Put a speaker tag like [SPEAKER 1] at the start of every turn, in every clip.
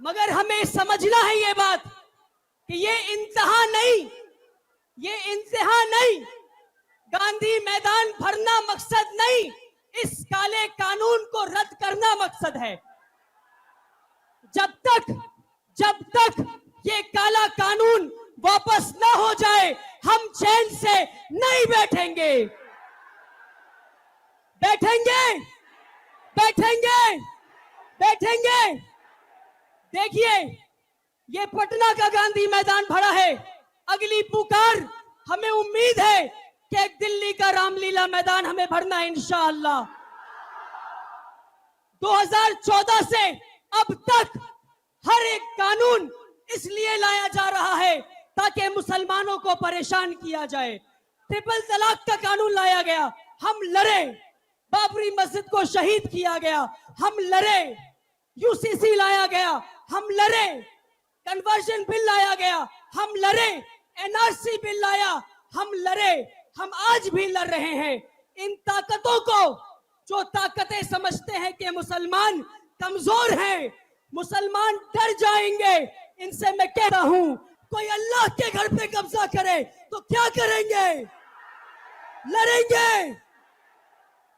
[SPEAKER 1] मगर हमें समझना है ये बात कि ये इंतहा नहीं, ये इंतहा नहीं। गांधी मैदान भरना मकसद नहीं, इस काले कानून को रद्द करना मकसद है। जब तक ये काला कानून वापस ना हो जाए, हम चैन से नहीं बैठेंगे। बैठेंगे, बैठेंगे, बैठेंगे। देखिए, ये पटना का गांधी मैदान भरा है। अगली पुकार, हमें उम्मीद है कि एक दिल्ली का रामलीला मैदान हमें भरना है इंशाअल्लाह। 2014 से अब तक हर एक कानून इसलिए लाया जा रहा है ताकि मुसलमानों को परेशान किया जाए। ट्रिपल तलाक का कानून लाया गया, हम लड़े। बाबरी मस्जिद को शहीद किया गया, हम लड़े। यूसीसी लाया गया, हम लड़े। कन्वर्जन बिल लाया गया, हम लड़े। एनआरसी बिल लाया, हम लड़े। हम आज भी लड़ रहे हैं। इन ताकतों को, जो ताकतें समझते हैं कि मुसलमान कमजोर हैं, मुसलमान डर जाएंगे, इनसे मैं कहता हूं, कोई अल्लाह के घर पे कब्जा करे तो क्या करेंगे? लड़ेंगे।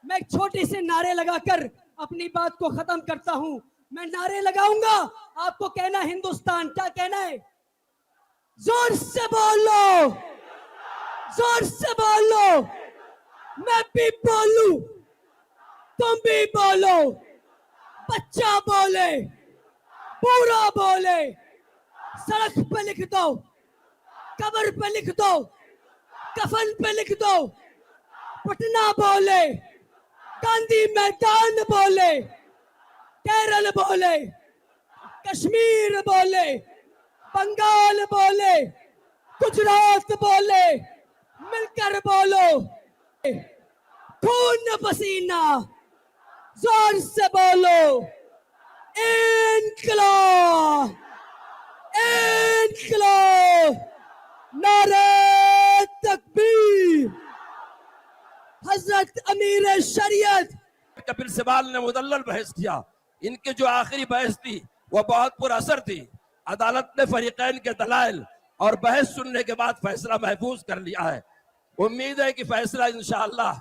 [SPEAKER 1] मैं एक छोटी सी नारे लगाकर अपनी बात को खत्म करता हूं। मैं नारे लगाऊंगा, आपको कहना हिंदुस्तान। क्या कहना है? जोर से बोलो, जोर से बोलो। मैं भी बोलूं, तुम भी बोलो। बच्चा बोले, पूरा बोले। सड़क पे लिख दो, कब्र पे लिख दो, कफन पे लिख दो। पटना बोले, गांधी मैदान बोले, केरल बोले, कश्मीर बोले, बंगाल बोले, गुजरात बोले। मिलकर बोलो, खून पसीना। जोर से बोलो, इनकलाब, इनकलाब। नारे तकबीर। हजरत अमीर शरीयत
[SPEAKER 2] कपिल सिबाल ने मुदल्लल बहस किया। इनकी जो आखिरी बहस थी वह बहुत पुरअसर थी। अदालत ने फरीकैन के दलाइल और बहस सुनने के बाद फैसला महफूज कर लिया है। उम्मीद है कि फैसला इंशाअल्लाह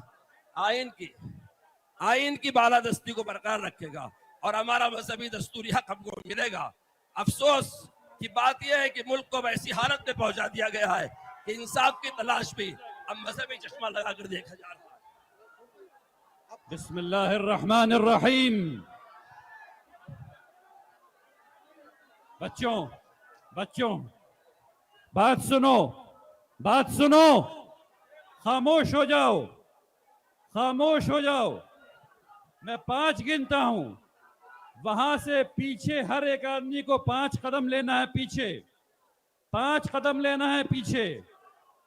[SPEAKER 2] आइन की बालादस्ती को बरकरार रखेगा और हमारा मजहबी दस्तूरी हक हमको मिलेगा। अफसोस की बात यह है कि मुल्क को ऐसी हालत में पहुंचा दिया गया है कि इंसाफ की तलाश भी अब मजहबी चश्मा लगाकर देखा जा रहा है।
[SPEAKER 3] बिस्मिल्लाहिर्रहमानिर्रहीम। बच्चों, बात सुनो, बात सुनो। खामोश हो जाओ, खामोश हो जाओ। मैं 5 गिनता हूं। वहां से पीछे हर एक आदमी को 5 कदम लेना है पीछे। 5 कदम लेना है पीछे।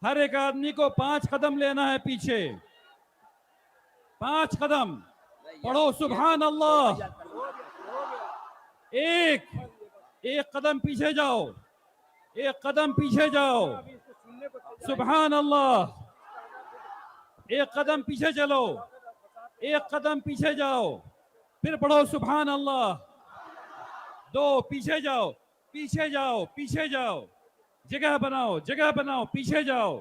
[SPEAKER 3] हर एक आदमी को 5 कदम लेना है पीछे। 5 कदम। पढ़ो सुभान अल्लाह। एक कदम पीछे जाओ, एक कदम पीछे जाओ। सुभान अल्लाह। एक कदम पीछे चलो, एक कदम पीछे जाओ। फिर पढ़ो सुभान अल्लाह। 2 पीछे जाओ, पीछे जाओ, पीछे जाओ। जगह बनाओ, जगह बनाओ, पीछे जाओ,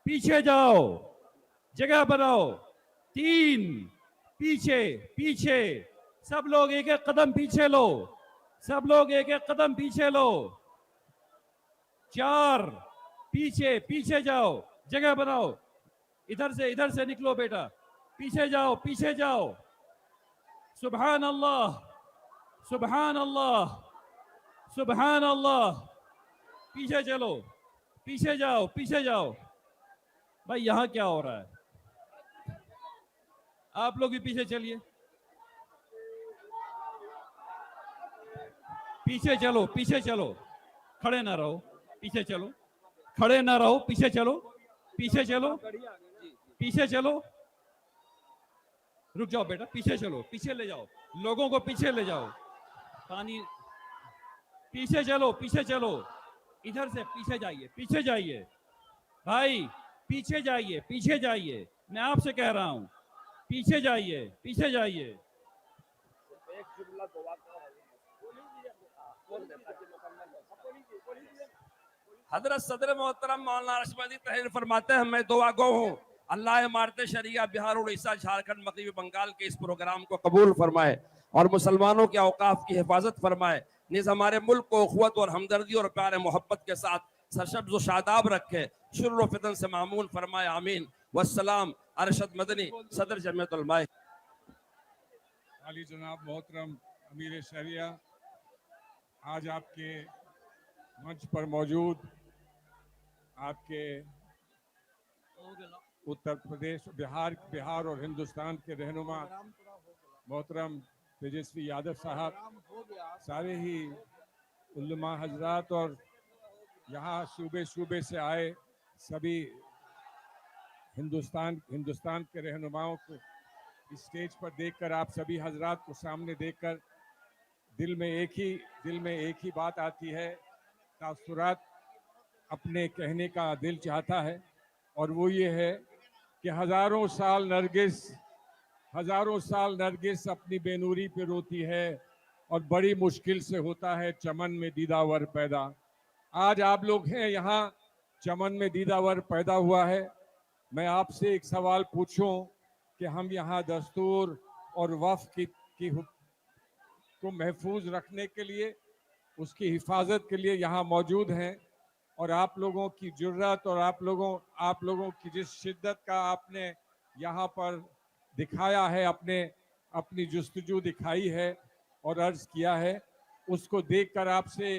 [SPEAKER 3] पीछे जाओ, जगह बनाओ। 3 पीछे, पीछे। सब लोग एक एक कदम पीछे लो, सब लोग एक एक कदम पीछे लो। 4 पीछे, पीछे जाओ, जगह बनाओ। इधर से निकलो बेटा, पीछे जाओ, पीछे जाओ। सुभान अल्लाह, सुभान अल्लाह, सुभान अल्लाह। पीछे चलो, पीछे जाओ, पीछे जाओ। भाई यहां क्या हो रहा है? आप लोग भी पीछे चलिए, पीछे चलो, पीछे चलो। खड़े ना रहो, पीछे चलो। खड़े ना रहो, पीछे चलो, पीछे चलो, पीछे चलो। रुक जाओ बेटा, पीछे चलो, पीछे ले जाओ लोगों को, पीछे ले जाओ। पानी, पीछे चलो, पीछे चलो। इधर से पीछे जाइए, पीछे जाइए भाई, पीछे जाइए, पीछे जाइए। मैं आपसे कह रहा हूं, पीछे जाइए, पीछे जाइए।
[SPEAKER 2] हजरत सदर मोहतरम मौलाना अशमदी तहरीर फरमाते हैं, मैं दुआ गो हूँ अल्लाह इमारत शरिया बिहार उड़ीसा झारखंड मगरबी बंगाल के इस प्रोग्राम को कबूल फरमाए और मुसलमानों के औकाफ की हिफाजत फरमाए, निज हमारे मुल्क को उखवत और हमदर्दी और प्यार मोहब्बत के साथ सरशब्ज शादाब रखे, शुर्र फितन से मामून फरमाए, आमीन। वस्सलाम। अरशद मदनी, सदर जमीयत उलमा।
[SPEAKER 4] आली जनाब मोहतरम अमीर शरिया, आज आपके मंच पर मौजूद आपके उत्तर प्रदेश, बिहार और हिंदुस्तान के रहनुमा मोहतरम तेजस्वी यादव साहब, सारे ही उलमा हजरात और यहाँ सूबे सूबे से आए सभी हिंदुस्तान के रहनुमाओं को इस स्टेज पर देखकर, आप सभी हजरात को सामने देखकर दिल में एक ही बात आती है, तासुरात अपने कहने का दिल चाहता है, और वो ये है कि हजारों साल नरगिस अपनी बेनूरी पे रोती है और बड़ी मुश्किल से होता है चमन में दीदावर पैदा। आज आप लोग हैं यहाँ, चमन में दीदावर पैदा हुआ है। मैं आपसे एक सवाल पूछूं कि हम यहाँ दस्तूर और वक्फ को महफूज रखने के लिए, उसकी हिफाजत के लिए यहाँ मौजूद हैं, और आप लोगों की जुर्रत और आप लोगों की जिस शिद्दत का आपने यहाँ पर दिखाया है, अपनी जुस्तजू दिखाई है और अर्ज किया है, उसको देखकर आपसे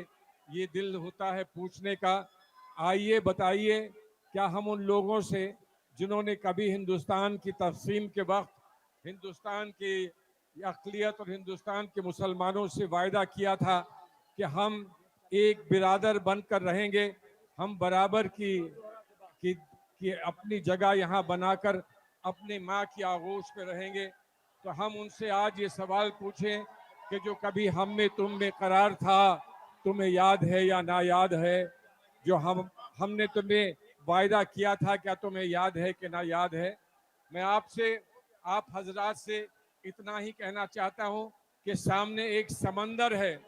[SPEAKER 4] ये दिल होता है पूछने का, आइए बताइए, क्या हम उन लोगों से जिन्होंने कभी हिंदुस्तान की तक़सीम के वक्त हिंदुस्तान की अक़लियत और हिंदुस्तान के मुसलमानों से वायदा किया था कि हम एक बिरादर बनकर रहेंगे, हम बराबर की अपनी जगह यहाँ बनाकर अपनी माँ की आगोश में रहेंगे, तो हम उनसे आज ये सवाल पूछें कि जो कभी हम में तुम में करार था, तुम्हें याद है या ना याद है? जो हमने तुम्हें वायदा किया था, क्या तुम्हें याद है कि ना याद है? मैं आप हजरात से इतना ही कहना चाहता हूँ कि सामने एक समंदर है,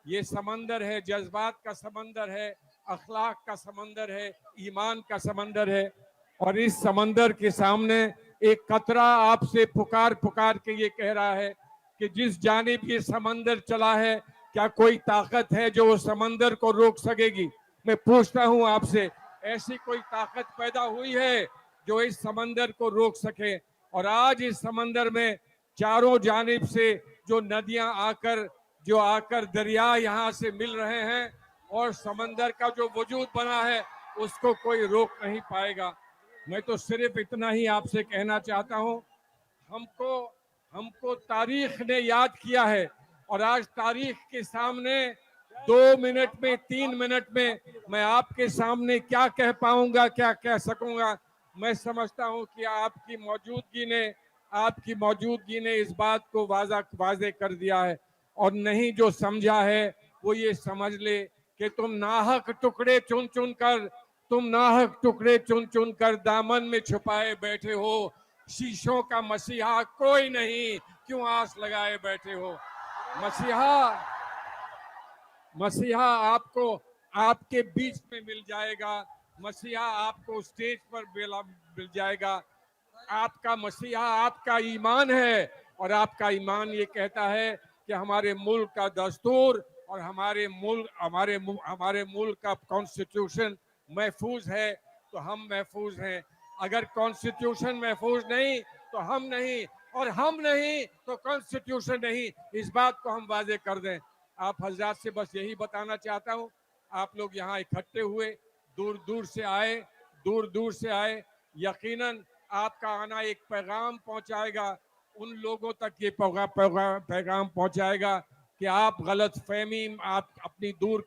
[SPEAKER 4] ये समंदर है, जज्बात का समंदर है, अखलाक का समंदर है, ईमान का समंदर है, और इस समंदर के सामने एक कतरा आपसे पुकार के ये कह रहा है कि जिस जानिब ये समंदर चला है, क्या कोई ताकत है जो उस समंदर को रोक सकेगी? मैं पूछता हूँ आपसे, ऐसी कोई ताकत पैदा हुई है जो इस समंदर को रोक सके? और आज इस समंदर में चारों जानिब से जो नदियां आकर दरिया यहाँ से मिल रहे हैं, और समंदर का जो वजूद बना है उसको कोई रोक नहीं पाएगा। मैं तो सिर्फ इतना ही आपसे कहना चाहता हूँ, हमको तारीख ने याद किया है, और आज तारीख के सामने 2 मिनट में 3 मिनट में मैं आपके सामने क्या कह पाऊंगा, क्या कह सकूंगा? मैं समझता हूं कि आपकी मौजूदगी ने इस बात को वाज़े कर दिया है, और नहीं जो समझा है वो ये समझ ले कि तुम नाहक टुकड़े चुन कर दामन में छुपाए बैठे हो। शीशों का मसीहा कोई नहीं, क्यों आस लगाए बैठे हो? मसीहा आपको आपके बीच में मिल जाएगा, मसीहा आपको स्टेज पर मिल जाएगा। आपका मसीहा आपका ईमान है, और आपका ईमान ये कहता है कि हमारे मुल्क का दस्तूर और हमारे मुल्क का कॉन्स्टिट्यूशन महफूज है, तो हम महफूज हैं। अगर कॉन्स्टिट्यूशन महफूज नहीं तो हम नहीं, और हम नहीं तो कॉन्स्टिट्यूशन नहीं। इस बात को हम वाजे कर दें। आप हजरात से बस यही बताना चाहता हूँ, आप लोग यहाँ इकट्ठे हुए, दूर दूर से आए, यकीनन आपका आना एक पैगाम पहुँचाएगा, उन लोगों तक ये पैगाम पहुँचाएगा कि आप गलतफहमी अपनी दूर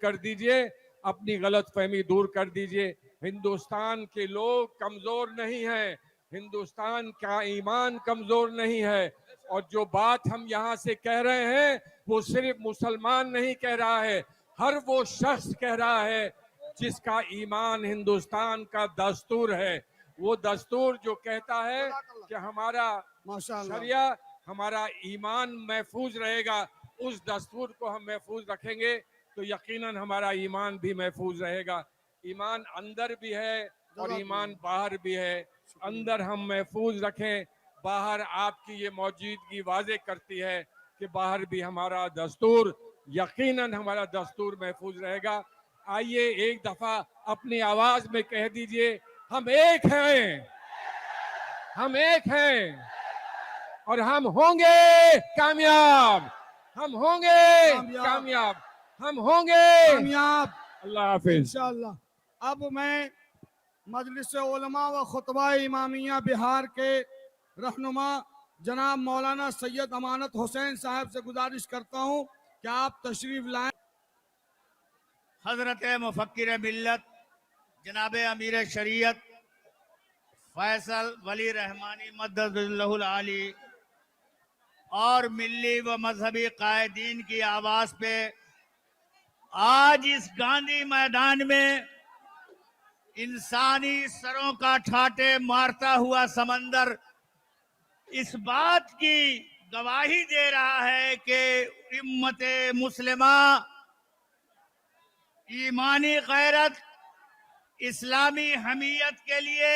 [SPEAKER 4] कर दीजिए। हिंदुस्तान के लोग कमजोर नहीं हैं, हिंदुस्तान का ईमान कमजोर नहीं है, और जो बात हम यहाँ से कह रहे हैं वो सिर्फ मुसलमान नहीं कह रहा है, हर वो शख्स कह रहा है जिसका ईमान हिंदुस्तान का दस्तूर है। वो दस्तूर जो कहता है कि हमारा शरिया, हमारा ईमान महफूज रहेगा, उस दस्तूर को हम महफूज रखेंगे तो यकीनन हमारा ईमान भी महफूज रहेगा। ईमान अंदर भी है और ईमान बाहर भी है। अंदर हम महफूज रखें, बाहर आपकी ये मौजूदगी वाजे करती है कि बाहर भी हमारा दस्तूर, यकीनन हमारा दस्तूर महफूज रहेगा। आइए एक दफा अपनी आवाज में कह दीजिए, हम एक हैं, हम एक हैं और हम होंगे कामयाब, हम होंगे कामयाब, हम होंगे
[SPEAKER 5] कामयाब
[SPEAKER 4] अल्लाह हाफिज।
[SPEAKER 5] इंशाअल्लाह। अब मैं मजलिस उलमा व खुतबा इमामिया बिहार के रहनुमा जनाब मौलाना सैयद अमानत हुसैन साहब से गुजारिश करता हूं कि आप तशरीफ लाएं।
[SPEAKER 6] हजरत मुफक्किर मिल्लत जनाब अमीर शरीयत फैसल वली रहमानी मद्ददुल्लाहुल आली और मिल्ली व मजहबी कायदीन की आवाज पे आज इस गांधी मैदान में इंसानी सरों का ठाटे मारता हुआ समंदर इस बात की गवाही दे रहा है कि उम्मत मुस्लिमा ईमानी गैरत, इस्लामी हमीयत के लिए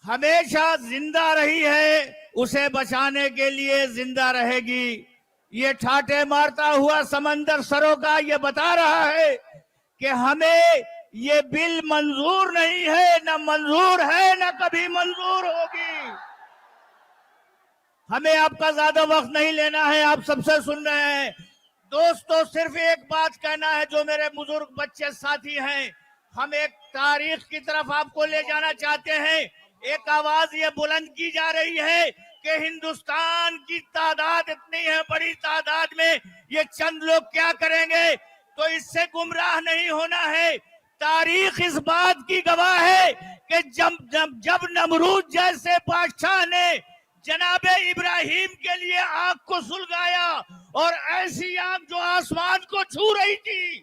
[SPEAKER 6] हमेशा जिंदा रही है, उसे बचाने के लिए जिंदा रहेगी। ये ठाटे मारता हुआ समंदर सरों का ये बता रहा है कि हमें ये बिल मंजूर नहीं है, न मंजूर है, न कभी मंजूर होगी। हमें आपका ज्यादा वक्त नहीं लेना है, आप सबसे सुन रहे हैं। दोस्तों, सिर्फ एक बात कहना है, जो मेरे बुजुर्ग बच्चे साथी हैं, हम एक तारीख की तरफ आपको ले जाना चाहते हैं। एक आवाज ये बुलंद की जा रही है कि हिंदुस्तान की तादाद इतनी है, बड़ी तादाद में ये चंद लोग क्या करेंगे, तो इससे गुमराह नहीं होना है। तारीख इस बात की गवाह है कि जब नमरूद जैसे बादशाह ने जनाबे इब्राहिम के लिए आग को सुलगाया और ऐसी आग जो आसमान को छू रही थी,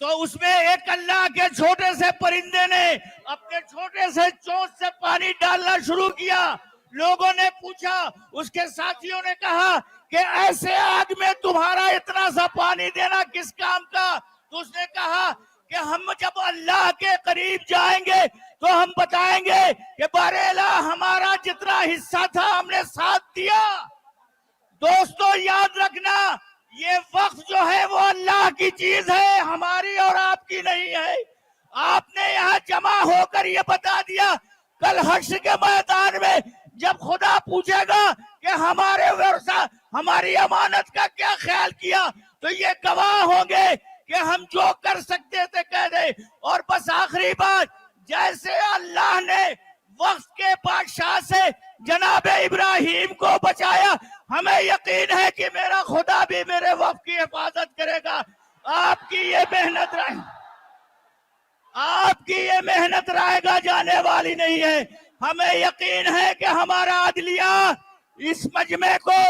[SPEAKER 6] तो उसमें एक अल्लाह के छोटे से परिंदे ने अपने छोटे से चोंच से पानी डालना शुरू किया। लोगों ने पूछा, उसके साथियों ने कहा कि ऐसे आग में तुम्हारा इतना सा पानी देना किस काम का? तो उसने कहा कि हम जब अल्लाह के करीब जाएंगे तो हम बताएंगे कि बरेला हमारा जितना हिस्सा था हमने साथ दिया। दोस्तों, याद रखना, ये वक्फ जो है वो अल्लाह की चीज है, हमारी और आपकी नहीं है। आपने यहाँ जमा होकर ये बता दिया, कल हश्र के मैदान में जब खुदा पूछेगा कि हमारे वर्षा, हमारी अमानत का क्या ख्याल किया, तो ये गवाह होंगे कि हम जो कर सकते थे कह दे। और बस आखिरी बात, जैसे अल्लाह ने वक्त के बादशाह से जनाबे इब्राहिम को बचाया, हमें यकीन है कि मेरा खुदा भी मेरे वक्त की हिफाजत करेगा। आपकी ये मेहनत रहे, आपकी ये मेहनत रहेगा जाने वाली नहीं है। हमें यकीन है कि हमारा अदलिया इस मजमे को,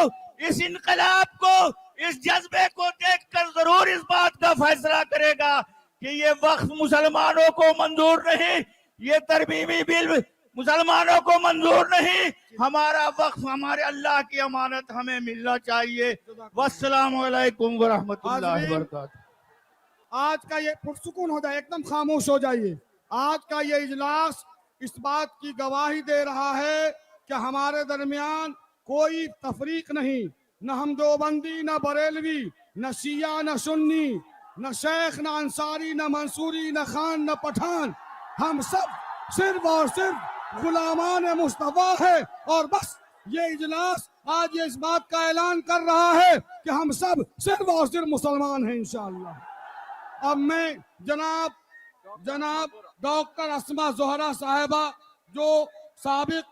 [SPEAKER 6] इस इनकलाब को, इस जज्बे को देखकर जरूर इस बात का फैसला करेगा कि ये वक्फ मुसलमानों को मंजूर नहीं, ये तरमीमी बिल मुसलमानों को मंजूर नहीं। हमारा वक्फ हमारे अल्लाह की अमानत हमें मिलना चाहिए। वस्सलामु अलैकुम व रहमतुल्लाहि व बरकातहू।
[SPEAKER 5] आज का ये पुरसुकून हो जाए, एकदम खामोश हो जाइए। आज का ये इजलास इस बात की गवाही दे रहा है कि हमारे दरमियान कोई तफरीक नहीं, न हम देवबंदी, न बरेलवी, न शिया, न सुन्नी, न शेख, न अंसारी, न मंसूरी, न खान, न पठान। हम सब सिर्फ और सिर्फ गुलामान मुस्तफा है। और बस ये इजलास आज ये इस बात का ऐलान कर रहा है कि हम सब सिर्फ और सिर्फ मुसलमान हैं इंशाअल्लाह। अब मैं जनाब डॉक्टर अस्मा जोहरा साहिबा, जो साबिक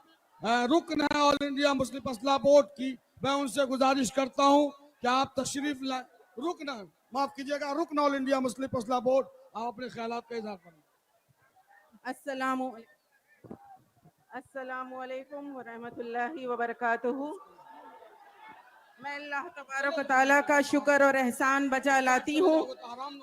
[SPEAKER 5] रुकन है ऑल इंडिया मुस्लिम फसला बोर्ड की, मैं उनसे गुजारिश करता हूं कि आप तशरीफ लाए। रुकन, माफ कीजिएगा, रुकन ऑल इंडिया मुस्लिम फसला बोर्ड, आप अपने ख्यालात का इजहार करें।
[SPEAKER 7] अस्सलामु अलैकुम व रहमतुल्लाहि व बरकातहू। मैं अल्लाह तबारक व तआला का शुक्र और एहसान बजा लाती हूँ।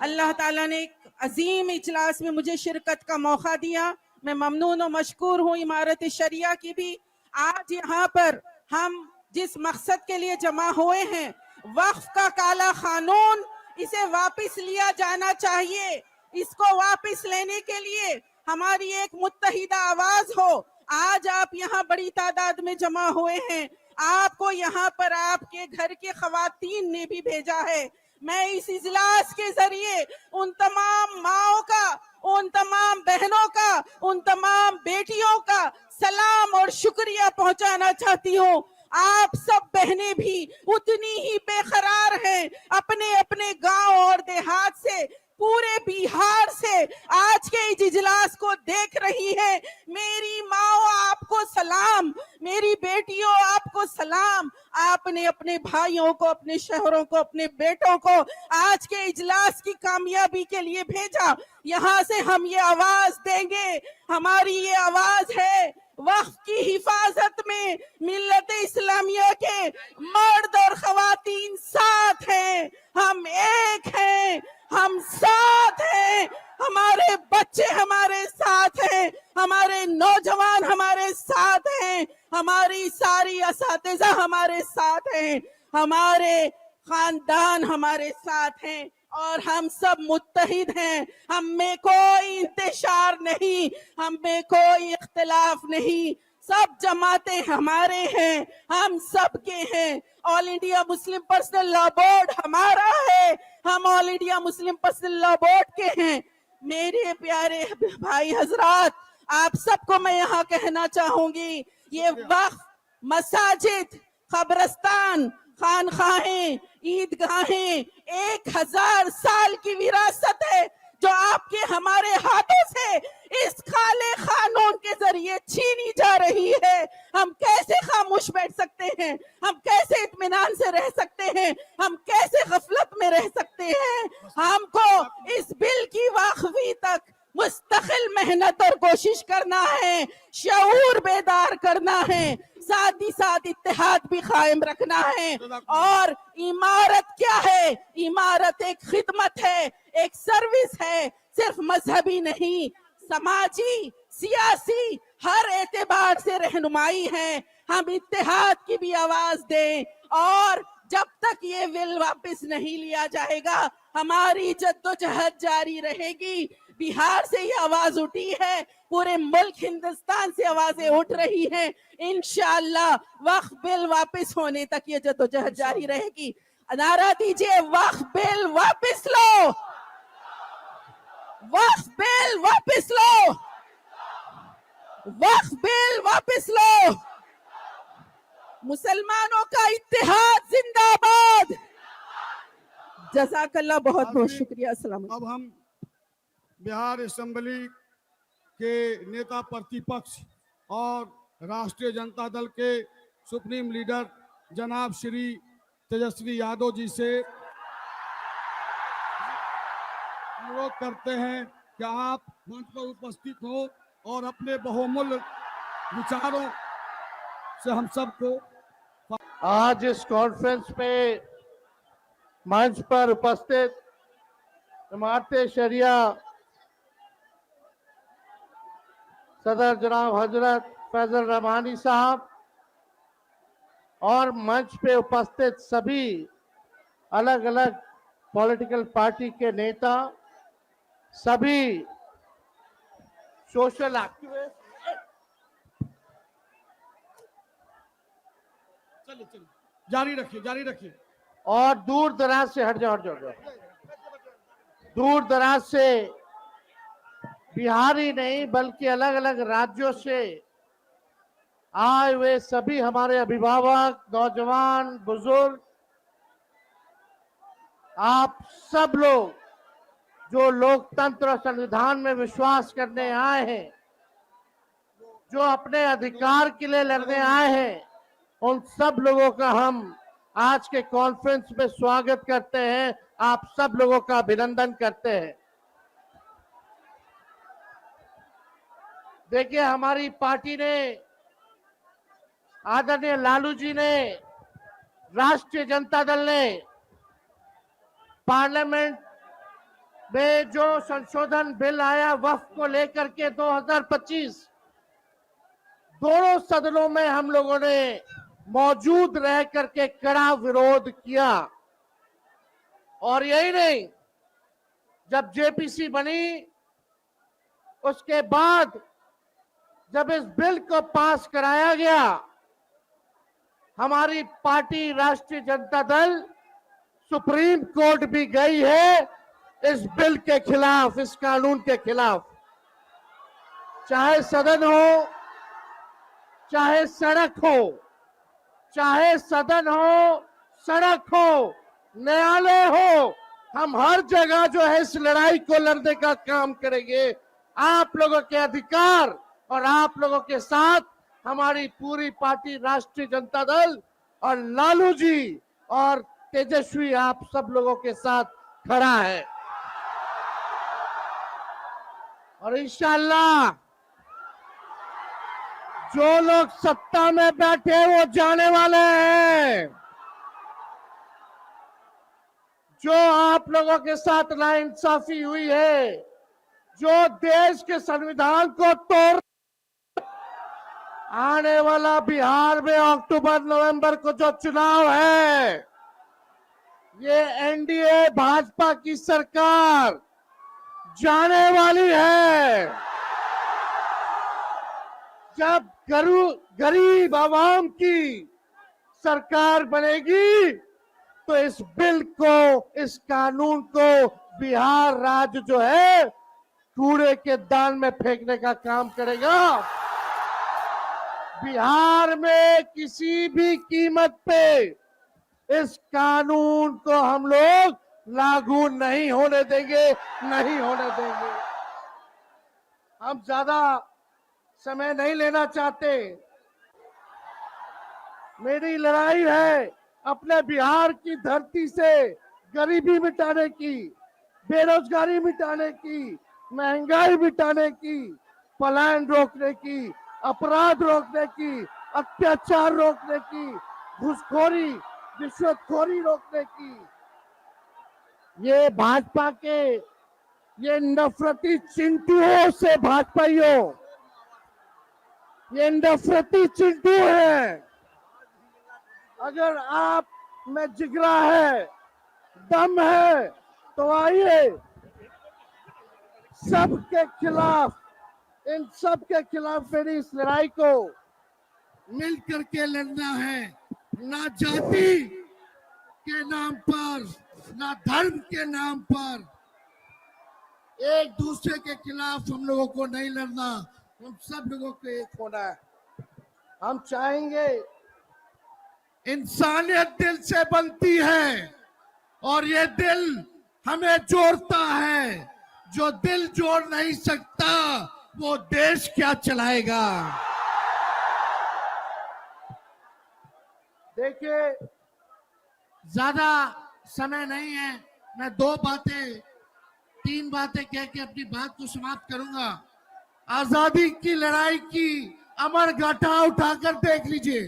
[SPEAKER 7] अल्लाह ताला ने एक अजीम इजलास में मुझे शिरकत का मौका दिया। मैं ममनून और मशकूर हूँ इमारत शरिया की भी। आज यहाँ पर हम जिस मकसद के लिए जमा हुए हैं, वक्फ का काला कानून, इसे वापस लिया जाना चाहिए। इसको वापस लेने के लिए हमारी एक मुत्तहिदा आवाज हो। आज आप यहाँ बड़ी तादाद में जमा हुए हैं, आपको यहाँ पर आपके घर के खवातीन ने भी भेजा है। मैं इस इजलास के जरिए उन तमाम माओं का, उन तमाम बहनों का, उन तमाम बेटियों का सलाम और शुक्रिया पहुंचाना चाहती हूँ। आप सब बहनें भी उतनी ही बेकरार हैं, अपने अपने गांव और देहात से, पूरे बिहार से आज के इस इजलास को देख रही है। मेरी माओ आपको सलाम, मेरी बेटियों आपको सलाम। आपने अपने भाइयों को, अपने शोहरों को, अपने बेटों को आज के इजलास की कामयाबी के लिए भेजा। यहाँ से हम ये आवाज देंगे, हमारी ये आवाज है वक्फ की हिफाजत में मिल्लत इस्लामिया के मर्द और खवातीन साथ हैं, हम एक हैं, हम साथ हैं, हमारे बच्चे हमारे साथ हैं, हमारे नौजवान हमारे साथ हैं, हमारी सारी असातिज़ा हमारे साथ हैं, हमारे खानदान हमारे साथ हैं और हम सब मुत्तहिद हैं। हम में कोई इंतशार नहीं, हम में कोई इख्तिलाफ नहीं, सब जमातें हमारे हैं, हम सब के हैं। All India Muslim personal law board हमारा है, हम all India Muslim personal law board के हैं। मेरे प्यारे भाई हजरात, आप सबको मैं यहाँ कहना चाहूंगी, ये वक्फ मसाजिद, कब्रस्तान, खानखाहें, ईदगाहें 1000 साल की विरासत है जो आपके हमारे हाथों से इस काले कानून के जरिए छीनी जा रही है। हम कैसे खामोश बैठ सकते हैं, हम कैसे इत्मीनान से रह सकते हैं, हम कैसे गफलत में रह सकते हैं। हमको इस बिल की वाकफी तक मुस्तकिल मेहनत और कोशिश करना है, शऊर बेदार करना है, साथ ही साथ इत्तेहाद भी कायम रखना है। और इमारत क्या है? इमारत एक खिदमत है, एक सर्विस है, सिर्फ मजहबी नहीं, समाजी, सियासी, हर एतबार से रहनुमाई है। हम इत्तेहाद की भी आवाज दें और जब तक ये बिल वापस नहीं लिया जाएगा हमारी जद्दोजहद जारी रहेगी। बिहार से ये आवाज उठी है, पूरे मुल्क हिंदुस्तान से आवाजें उठ रही हैं। इंशाअल्लाह वक्फ बिल वापस होने तक ये जद्दोजहद जारी रहेगी। नारा दीजिए, वक्फ बिल वापस लो, वक्फ बिल वापस लो, वक्फ बिल वापस लो। मुसलमानों का इत्तेहाद जिंदाबाद। जज़ाकल्लाह, बहुत बहुत शुक्रिया। अस्सलाम।
[SPEAKER 5] अब हम बिहार असेंबली के नेता प्रतिपक्ष और राष्ट्रीय जनता दल के सुप्रीम लीडर जनाब श्री तेजस्वी यादव जी से अनुरोध करते हैं कि आप मंच पर उपस्थित हो और अपने बहुमूल्य विचारों से हम सबको।
[SPEAKER 8] आज इस कॉन्फ्रेंस पे मंच पर उपस्थित इमारत शरिया सदर जनाब हजरत फैजल रहमानी साहब और मंच पे उपस्थित सभी अलग अलग पॉलिटिकल पार्टी के नेता, सभी सोशल एक्टिविस्ट,
[SPEAKER 5] जारी रखिए, जारी रखिए।
[SPEAKER 8] और दूर दराज से हट जाओ, दूर दराज से बिहार ही नहीं बल्कि अलग अलग राज्यों से आए हुए सभी हमारे अभिभावक, नौजवान, बुजुर्ग, आप सब लोग जो लोकतंत्र और संविधान में विश्वास करने आए हैं, जो अपने अधिकार के लिए लड़ने आए हैं, उन सब लोगों का हम आज के कॉन्फ्रेंस में स्वागत करते हैं। आप सब लोगों का अभिनंदन करते हैं। देखिए, हमारी पार्टी ने, आदरणीय लालू जी ने, राष्ट्रीय जनता दल ने पार्लियामेंट में जो संशोधन बिल आया वक्फ को लेकर के 2025, दोनों सदनों में हम लोगों ने मौजूद रह करके कड़ा विरोध किया। और यही नहीं, जब जेपीसी बनी, उसके बाद जब इस बिल को पास कराया गया, हमारी पार्टी राष्ट्रीय जनता दल सुप्रीम कोर्ट भी गई है इस बिल के खिलाफ, इस कानून के खिलाफ। चाहे सदन हो, चाहे सड़क हो, चाहे सदन हो, सड़क हो, न्यायालय हो, हम हर जगह जो है इस लड़ाई को लड़ने का काम करेंगे। आप लोगों के अधिकार और आप लोगों के साथ हमारी पूरी पार्टी राष्ट्रीय जनता दल और लालू जी और तेजस्वी आप सब लोगों के साथ खड़ा है। और इंशाअल्लाह जो लोग सत्ता में बैठे वो जाने वाले हैं। जो आप लोगों के साथ नाइंसाफी हुई है, जो देश के संविधान को तोड़, आने वाला बिहार में अक्टूबर नवंबर को जो चुनाव है, ये एनडीए भाजपा की सरकार जाने वाली है। जब गरीब आवाम की सरकार बनेगी तो इस बिल को, इस कानून को बिहार राज्य जो है कूड़े के दान में फेंकने का काम करेगा। बिहार में किसी भी कीमत पे इस कानून को हम लोग लागू नहीं होने देंगे, नहीं होने देंगे। हम ज्यादा समय नहीं लेना चाहते। मेरी लड़ाई है अपने बिहार की धरती से गरीबी मिटाने की, बेरोजगारी मिटाने की, महंगाई मिटाने की, पलायन रोकने की, अपराध रोकने की, अत्याचार रोकने की, घूसखोरी, रिश्वतखोरी रोकने की। ये भाजपा के ये नफरती चिंटुओं से, भाजपाइयों, ये नफरती चिंटू हैं। अगर आप में जिगरा है, दम है, तो आइए सबके खिलाफ, इन सब के खिलाफ मेरी इस लड़ाई को मिल करके लड़ना है। ना जाति के नाम पर, ना धर्म के नाम पर एक दूसरे के खिलाफ हम लोगों को नहीं लड़ना। हम सब लोगों को एक होना है। हम चाहेंगे, इंसानियत दिल से बनती है और ये दिल हमें जोड़ता है। जो दिल जोड़ नहीं सकता वो देश क्या चलाएगा। देखिए, ज्यादा समय नहीं है, मैं 3 बातें कह के अपनी बात को समाप्त करूंगा। आजादी की लड़ाई की अमर गाथा उठाकर देख लीजिए।